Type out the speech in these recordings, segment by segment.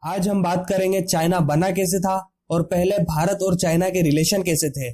आज हम बात करेंगे चाइना बना कैसे था और पहले भारत और चाइना के रिलेशन कैसे थे।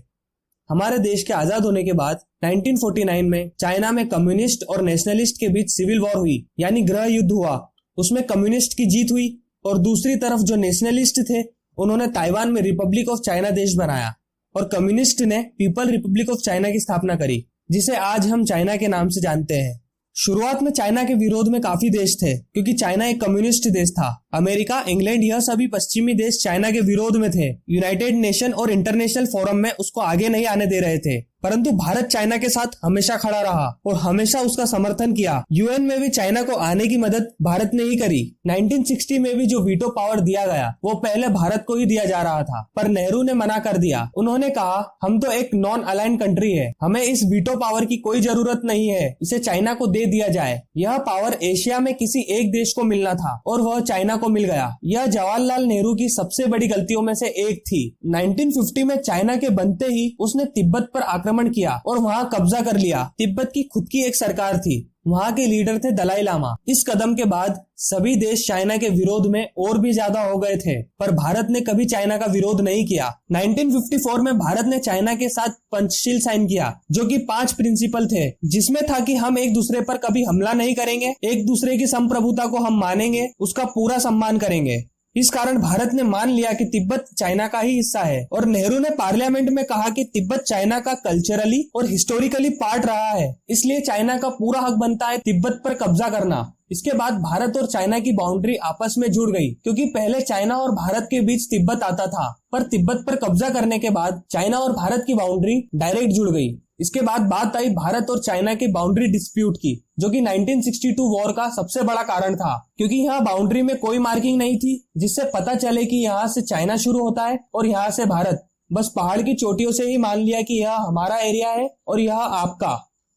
हमारे देश के आजाद होने के बाद 1949 में चाइना में कम्युनिस्ट और नेशनलिस्ट के बीच सिविल वॉर हुई, यानी गृह युद्ध हुआ। उसमें कम्युनिस्ट की जीत हुई और दूसरी तरफ जो नेशनलिस्ट थे उन्होंने ताइवान में रिपब्लिक ऑफ चाइना देश बनाया और कम्युनिस्ट ने पीपल रिपब्लिक ऑफ चाइना की स्थापना करी, जिसे आज हम चाइना के नाम से जानते हैं। शुरुआत में चाइना के विरोध में काफी देश थे, क्योंकि चाइना एक कम्युनिस्ट देश था। अमेरिका, इंग्लैंड, यह सभी पश्चिमी देश चाइना के विरोध में थे। यूनाइटेड नेशन और इंटरनेशनल फोरम में उसको आगे नहीं आने दे रहे थे, परंतु भारत चाइना के साथ हमेशा खड़ा रहा और हमेशा उसका समर्थन किया। यूएन में भी चाइना को आने की मदद भारत ने ही करी। 1960 में भी जो वीटो पावर दिया गया वो पहले भारत को ही दिया जा रहा था, पर नेहरू ने मना कर दिया। उन्होंने कहा, हम तो एक नॉन अलाइंड कंट्री है, हमें इस वीटो पावर की कोई जरूरत नहीं है, इसे चाइना को दे दिया जाए। यह पावर एशिया में किसी एक देश को मिलना था और वह चाइना को मिल गया। यह जवाहरलाल नेहरू की सबसे बड़ी गलतियों में से एक थी। 1950 में चाइना के बनते ही उसने तिब्बत पर आक्रमण किया और वहां कब्जा कर लिया। तिब्बत की खुद की एक सरकार थी, वहां के लीडर थे दलाई लामा। इस कदम के बाद सभी देश चाइना के विरोध में और भी ज्यादा हो गए थे, पर भारत ने कभी चाइना का विरोध नहीं किया। 1954 में भारत ने चाइना के साथ पंचशील साइन किया, जो कि 5 प्रिंसिपल थे, जिसमें था कि हम एक दूसरे पर कभी हमला नहीं करेंगे, एक दूसरे की संप्रभुता को हम मानेंगे, उसका पूरा सम्मान करेंगे। इस कारण भारत ने मान लिया कि तिब्बत चाइना का ही हिस्सा है और नेहरू ने पार्लियामेंट में कहा कि तिब्बत चाइना का कल्चरली और हिस्टोरिकली पार्ट रहा है, इसलिए चाइना का पूरा हक बनता है तिब्बत पर कब्जा करना। इसके बाद भारत और चाइना की बाउंड्री आपस में जुड़ गई, क्योंकि पहले चाइना और भारत के बीच तिब्बत आता था, पर तिब्बत पर कब्जा करने के बाद चाइना और भारत की बाउंड्री डायरेक्ट जुड़ गई। इसके बाद बात आई भारत और चाइना के बाउंड्री डिस्प्यूट की, जो कि 1962 वॉर का सबसे बड़ा कारण था, क्योंकि यहाँ बाउंड्री में कोई मार्किंग नहीं थी जिससे पता चले कि यहाँ से चाइना शुरू होता है और यहाँ से भारत। बस पहाड़ की चोटियों से ही मान लिया कि यह हमारा एरिया है और यह आपका।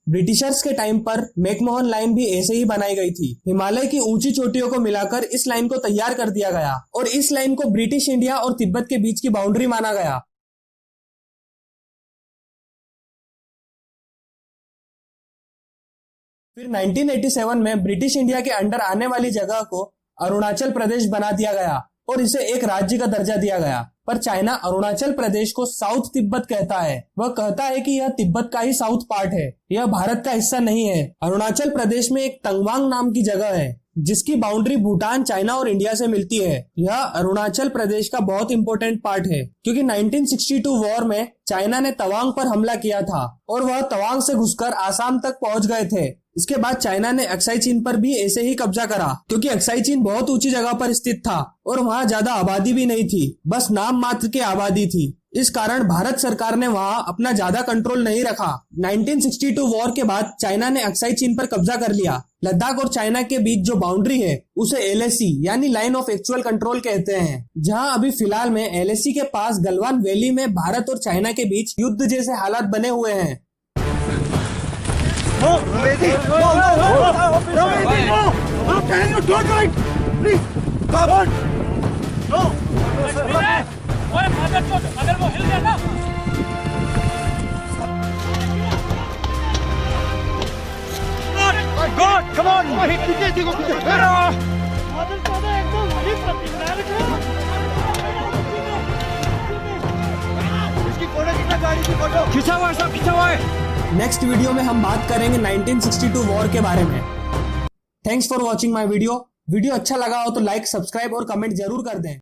ब्रिटिशर्स के टाइम पर मैकमोहन लाइन भी ऐसे ही बनाई गई थी। हिमालय की ऊंची चोटियों को मिलाकर इस लाइन को तैयार कर दिया गया और इस लाइन को ब्रिटिश इंडिया और तिब्बत के बीच की बाउंड्री माना गया। फिर 1987 में ब्रिटिश इंडिया के अंडर आने वाली जगह को अरुणाचल प्रदेश बना दिया गया और इसे एक राज्य का दर्जा दिया गया। पर चाइना अरुणाचल प्रदेश को साउथ तिब्बत कहता है। वह कहता है कि यह तिब्बत का ही साउथ पार्ट है, यह भारत का हिस्सा नहीं है। अरुणाचल प्रदेश में एक तंगवांग नाम की जगह है, जिसकी बाउंड्री भूटान, चाइना और इंडिया से मिलती है। यह अरुणाचल प्रदेश का बहुत इंपॉर्टेंट पार्ट है, क्योंकि 1962 वॉर में चाइना ने तवांग पर हमला किया था और वह तवांग से घुसकर आसाम तक पहुंच गए थे। इसके बाद चाइना ने अक्साई चीन पर भी ऐसे ही कब्जा करा, क्योंकि अक्साई चीन बहुत ऊंची जगह पर स्थित था और वहां ज्यादा आबादी भी नहीं थी, बस नाम मात्र की आबादी थी। इस कारण भारत सरकार ने वहां अपना ज्यादा कंट्रोल नहीं रखा। 1962 वॉर के बाद चाइना ने अक्साई चीन पर कब्जा कर लिया। लद्दाख और चाइना के बीच जो बाउंड्री है उसे LAC यानी लाइन ऑफ एक्चुअल कंट्रोल कहते हैं, जहां अभी फिलहाल में LAC के पास गलवान वैली में भारत और चाइना के बीच युद्ध जैसे हालात बने हुए हैं। अगर वो हिल गया ना, come on, खिंचा हुआ है, सब खिंचा हुआ है। नेक्स्ट वीडियो में हम बात करेंगे 1962 वॉर के बारे में। Thanks for watching my video. Video अच्छा लगा हो तो लाइक, सब्सक्राइब और कमेंट जरूर कर दें।